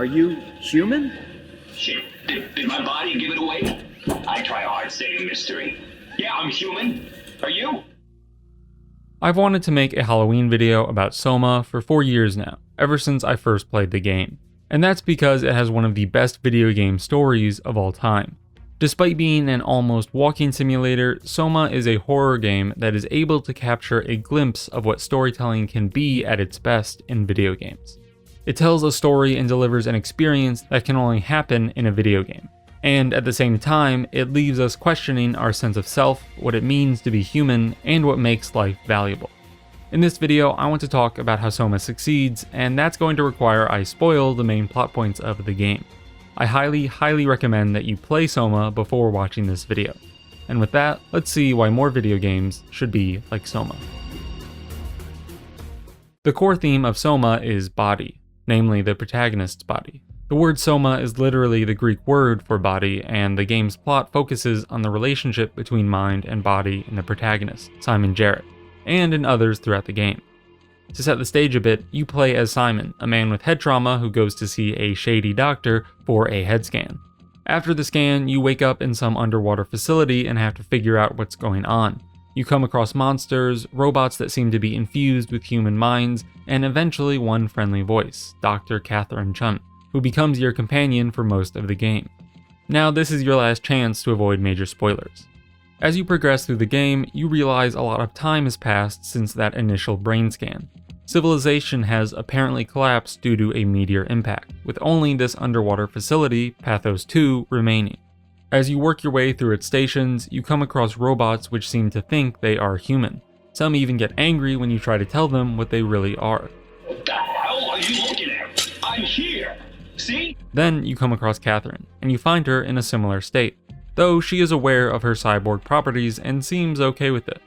Are you human? Shit, did my body give it away? I try hard staying a mystery. Yeah, I'm human. Are you? I've wanted to make a Halloween video about SOMA for 4 years now, ever since I first played the game. And that's because it has one of the best video game stories of all time. Despite being an almost walking simulator, SOMA is a horror game that is able to capture a glimpse of what storytelling can be at its best in video games. It tells a story and delivers an experience that can only happen in a video game. And at the same time, it leaves us questioning our sense of self, what it means to be human, and what makes life valuable. In this video, I want to talk about how SOMA succeeds, and that's going to require I spoil the main plot points of the game. I highly recommend that you play SOMA before watching this video. And with that, let's see why more video games should be like SOMA. The core theme of SOMA is body, namely the protagonist's body. The word soma is literally the Greek word for body, and the game's plot focuses on the relationship between mind and body in the protagonist, Simon Jarrett, and in others throughout the game. To set the stage a bit, you play as Simon, a man with head trauma who goes to see a shady doctor for a head scan. After the scan, you wake up in some underwater facility and have to figure out what's going on. You come across monsters, robots that seem to be infused with human minds, and eventually one friendly voice, Dr. Catherine Chun, who becomes your companion for most of the game. Now this is your last chance to avoid major spoilers. As you progress through the game, you realize a lot of time has passed since that initial brain scan. Civilization has apparently collapsed due to a meteor impact, with only this underwater facility, Pathos 2, remaining. As you work your way through its stations, you come across robots which seem to think they are human. Some even get angry when you try to tell them what they really are. What the hell are you looking at? I'm here. See? Then you come across Catherine, and you find her in a similar state, though she is aware of her cyborg properties and seems okay with it.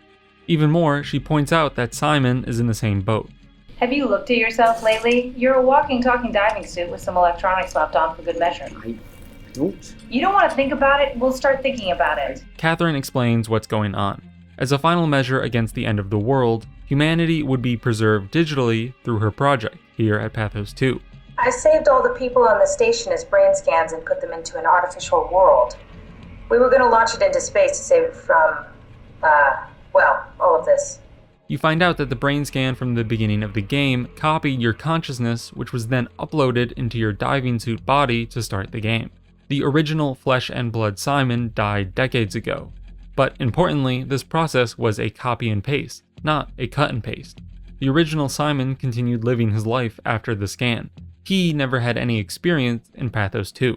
Even more, she points out that Simon is in the same boat. Have you looked at yourself lately? You're a walking, talking diving suit with some electronics slapped on for good measure. I don't. You don't want to think about it? We'll start thinking about it. Catherine explains what's going on. As a final measure against the end of the world, humanity would be preserved digitally through her project here at Pathos 2. I saved all the people on the station as brain scans and put them into an artificial world. We were going to launch it into space to save it from, all of this. You find out that the brain scan from the beginning of the game copied your consciousness, which was then uploaded into your diving suit body to start the game. The original flesh and blood Simon died decades ago. But importantly, this process was a copy and paste, not a cut and paste. The original Simon continued living his life after the scan. He never had any experience in Pathos 2.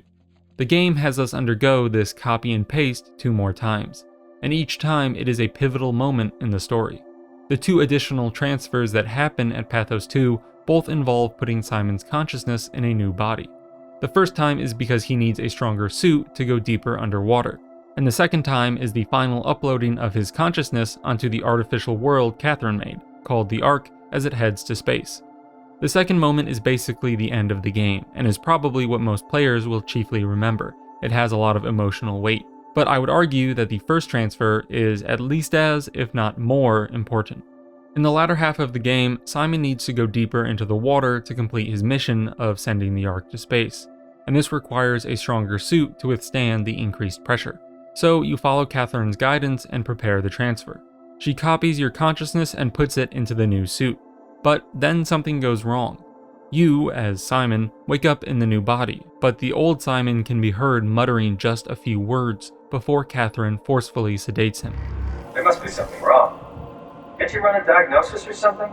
The game has us undergo this copy and paste 2 more times, and each time it is a pivotal moment in the story. The 2 additional transfers that happen at Pathos 2 both involve putting Simon's consciousness in a new body. The first time is because he needs a stronger suit to go deeper underwater, and the second time is the final uploading of his consciousness onto the artificial world Catherine made, called the Ark, as it heads to space. The second moment is basically the end of the game, and is probably what most players will chiefly remember. It has a lot of emotional weight, but I would argue that the first transfer is at least as, if not more, important. In the latter half of the game, Simon needs to go deeper into the water to complete his mission of sending the Ark to space, and this requires a stronger suit to withstand the increased pressure. So you follow Catherine's guidance and prepare the transfer. She copies your consciousness and puts it into the new suit. But then something goes wrong. You, as Simon, wake up in the new body, but the old Simon can be heard muttering just a few words before Catherine forcefully sedates him. There must be something wrong. Can't you run a diagnosis or something?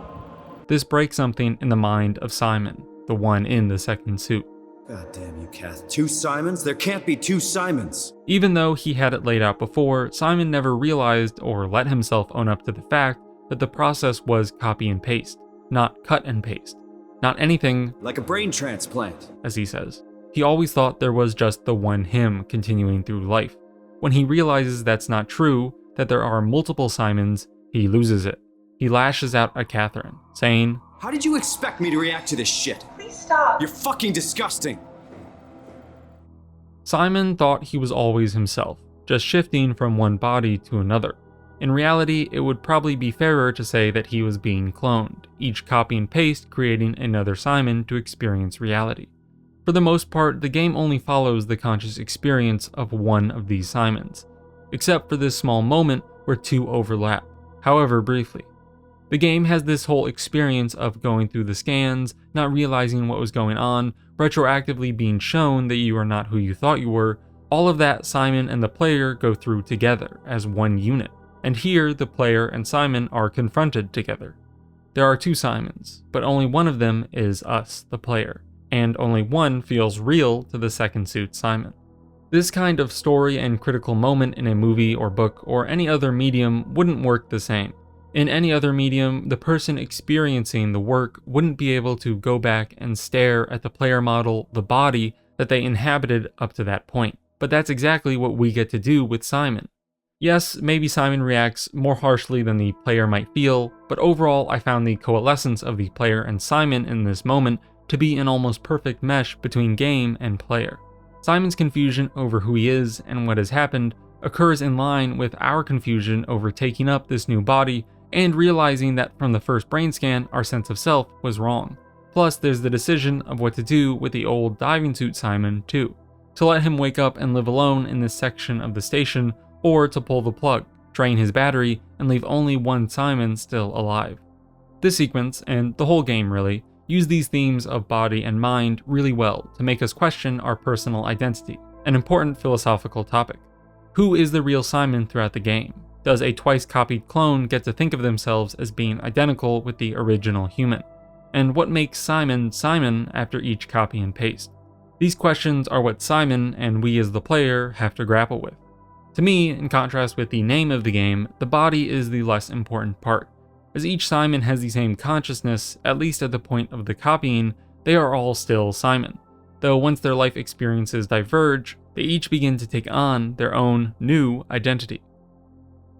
This breaks something in the mind of Simon, the one in the second suit. God damn you, Kath. 2 Simons? There can't be 2 Simons! Even though he had it laid out before, Simon never realized or let himself own up to the fact that the process was copy and paste, not cut and paste. Not anything like a brain transplant, as he says. He always thought there was just the one him continuing through life. When he realizes that's not true, that there are multiple Simons, he loses it. He lashes out at Catherine, saying, "How did you expect me to react to this shit? Please stop. You're fucking disgusting!" Simon thought he was always himself, just shifting from one body to another. In reality, it would probably be fairer to say that he was being cloned, each copy and paste creating another Simon to experience reality. For the most part, the game only follows the conscious experience of one of these Simons, except for this small moment where two overlap, however briefly. The game has this whole experience of going through the scans, not realizing what was going on, retroactively being shown that you are not who you thought you were. All of that Simon and the player go through together as one unit, and here the player and Simon are confronted together. There are two Simons, but only one of them is us, the player, and only one feels real to the second suit Simon. This kind of story and critical moment in a movie or book or any other medium wouldn't work the same. In any other medium, the person experiencing the work wouldn't be able to go back and stare at the player model, the body, that they inhabited up to that point. But that's exactly what we get to do with Simon. Yes, maybe Simon reacts more harshly than the player might feel, but overall I found the coalescence of the player and Simon in this moment to be an almost perfect mesh between game and player. Simon's confusion over who he is and what has happened occurs in line with our confusion over taking up this new body and realizing that from the first brain scan our sense of self was wrong. Plus there's the decision of what to do with the old diving suit Simon too. To let him wake up and live alone in this section of the station, or to pull the plug, drain his battery, and leave only one Simon still alive. This sequence, and the whole game really, use these themes of body and mind really well to make us question our personal identity, an important philosophical topic. Who is the real Simon throughout the game? Does a twice-copied clone get to think of themselves as being identical with the original human? And what makes Simon Simon after each copy and paste? These questions are what Simon and we as the player have to grapple with. To me, in contrast with the name of the game, the body is the less important part. As each Simon has the same consciousness, at least at the point of the copying, they are all still Simon. Though once their life experiences diverge, they each begin to take on their own new identity.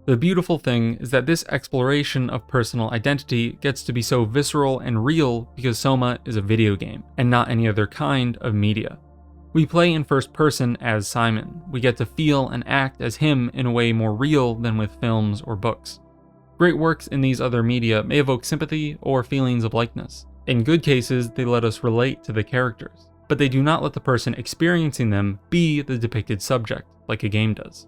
The beautiful thing is that this exploration of personal identity gets to be so visceral and real because SOMA is a video game, and not any other kind of media. We play in first person as Simon. We get to feel and act as him in a way more real than with films or books. Great works in these other media may evoke sympathy or feelings of likeness. In good cases, they let us relate to the characters, but they do not let the person experiencing them be the depicted subject, like a game does.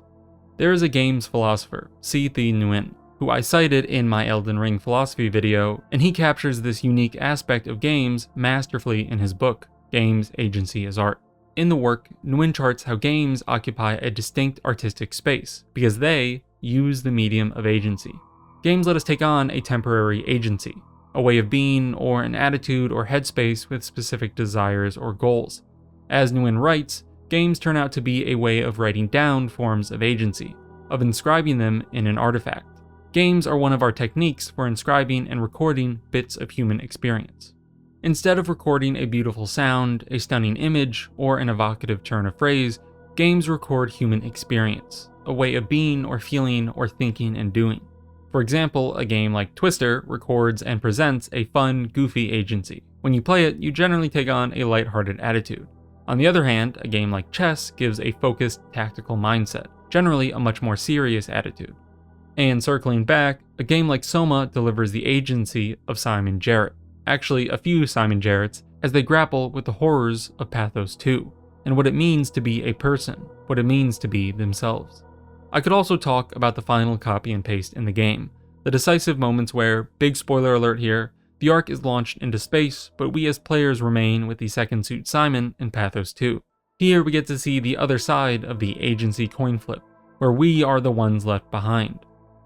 There is a games philosopher, C. The Nguyen, who I cited in my Elden Ring philosophy video, and he captures this unique aspect of games masterfully in his book, Games, Agency as Art. In the work, Nguyen charts how games occupy a distinct artistic space, because they use the medium of agency. Games let us take on a temporary agency, a way of being or an attitude or headspace with specific desires or goals. As Nguyen writes, games turn out to be a way of writing down forms of agency, of inscribing them in an artifact. Games are one of our techniques for inscribing and recording bits of human experience. Instead of recording a beautiful sound, a stunning image, or an evocative turn of phrase, games record human experience, a way of being or feeling or thinking and doing. For example, a game like Twister records and presents a fun, goofy agency. When you play it, you generally take on a lighthearted attitude. On the other hand, a game like chess gives a focused, tactical mindset, generally a much more serious attitude. And circling back, a game like SOMA delivers the agency of Simon Jarrett, actually a few Simon Jarretts, as they grapple with the horrors of Pathos 2, and what it means to be a person, what it means to be themselves. I could also talk about the final copy and paste in the game, the decisive moments where, big spoiler alert here, the Ark is launched into space, but we as players remain with the second suit Simon in Pathos 2. Here we get to see the other side of the agency coin flip, where we are the ones left behind.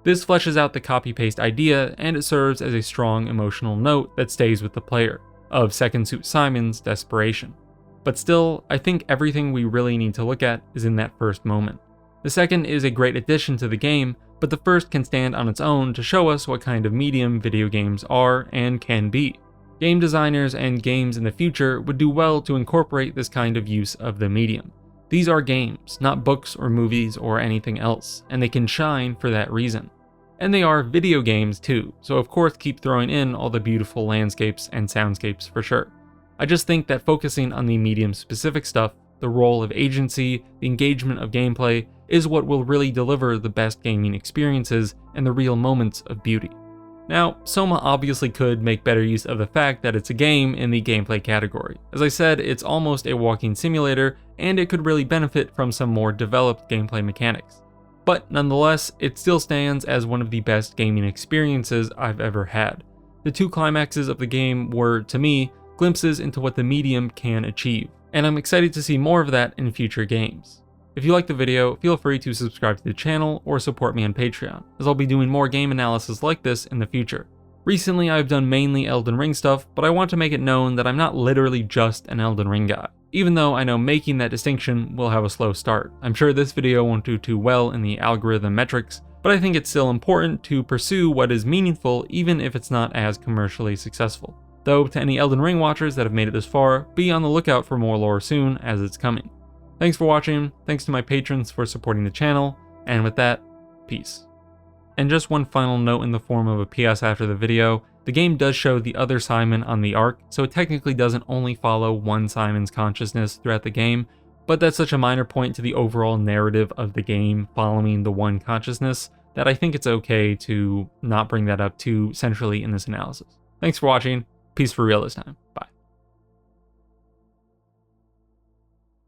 This fleshes out the copy-paste idea, and it serves as a strong emotional note that stays with the player, of second suit Simon's desperation. But still, I think everything we really need to look at is in that first moment. The second is a great addition to the game, but the first can stand on its own to show us what kind of medium video games are and can be. Game designers and games in the future would do well to incorporate this kind of use of the medium. These are games, not books or movies or anything else, and they can shine for that reason. And they are video games too, so of course keep throwing in all the beautiful landscapes and soundscapes for sure. I just think that focusing on the medium-specific stuff, the role of agency, the engagement of gameplay, is what will really deliver the best gaming experiences and the real moments of beauty. Now, SOMA obviously could make better use of the fact that it's a game in the gameplay category. As I said, it's almost a walking simulator, and it could really benefit from some more developed gameplay mechanics. But nonetheless, it still stands as one of the best gaming experiences I've ever had. The two climaxes of the game were, to me, glimpses into what the medium can achieve, and I'm excited to see more of that in future games. If you liked the video, feel free to subscribe to the channel or support me on Patreon, as I'll be doing more game analysis like this in the future. Recently I've done mainly Elden Ring stuff, but I want to make it known that I'm not literally just an Elden Ring guy, even though I know making that distinction will have a slow start. I'm sure this video won't do too well in the algorithm metrics, but I think it's still important to pursue what is meaningful even if it's not as commercially successful. Though to any Elden Ring watchers that have made it this far, be on the lookout for more lore soon as it's coming. Thanks for watching, thanks to my patrons for supporting the channel, and with that, peace. And just one final note in the form of a PS after the video, the game does show the other Simon on the arc, so it technically doesn't only follow one Simon's consciousness throughout the game, but that's such a minor point to the overall narrative of the game following the one consciousness that I think it's okay to not bring that up too centrally in this analysis. Thanks for watching, peace for real this time, bye.